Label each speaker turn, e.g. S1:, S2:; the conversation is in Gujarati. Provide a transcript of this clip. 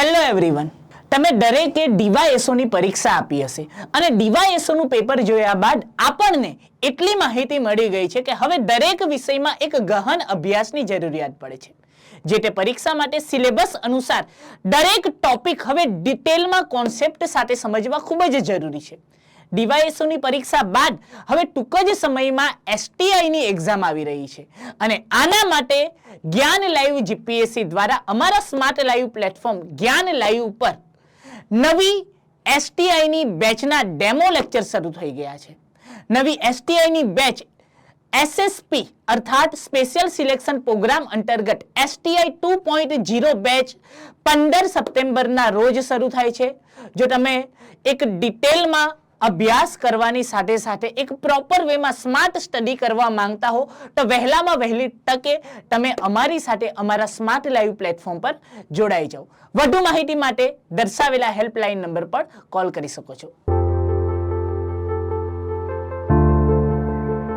S1: હેલો એવરીવન, તમે દરેકે ડીવાયએસઓની પરીક્ષા આપી હશે અને ડીવાયએસઓનું પેપર જોયા બાદ આપણને એટલી માહિતી મળી ગઈ છે કે હવે દરેક વિષયમાં એક ગહન અભ્યાસની જરૂરિયાત પડે છે. જે તે પરીક્ષા માટે સિલેબસ અનુસાર દરેક ટોપિક હવે ડિટેલમાં કોન્સેપ્ટ સાથે સમજવા ખૂબ જ જરૂરી છે. ડીવાયએસઓની પરીક્ષા બાદ હવે ટૂંક જ સમયમાં એસટીઆઈની એક્ઝામ આવી રહી છે અને આના માટે જ્ઞાન લાઈવ જીપીએસસી દ્વારા અમારા સ્માર્ટ લાઈવ પ્લેટફોર્મ જ્ઞાન લાઈવ ઉપર નવી એસટીઆઈની બેચના ડેમો લેક્ચર શરૂ થઈ ગયા છે. નવી એસટીઆઈની બેચ એસએસપી અર્થાત સ્પેશિયલ સિલેક્શન પ્રોગ્રામ અંતર્ગત એસટીઆઈ 2.0 બેચ 15 સપ્ટેમ્બરના રોજ શરૂ થાય છે. જો તમે એક ડિટેલમાં અભ્યાસ કરવાની સાથે સાથે એક પ્રોપર વેમાં સ્માર્ટ સ્ટડી કરવા માંગતા હો તો વહેલામાં વહેલી તકે તમે અમારી સાથે અમારા સ્માર્ટ લાઈવ પ્લેટફોર્મ પર જોડાઈ જાઓ. વધુ માહિતી માટે દર્શાવેલા હેલ્પલાઇન નંબર પર કોલ કરી શકો છો.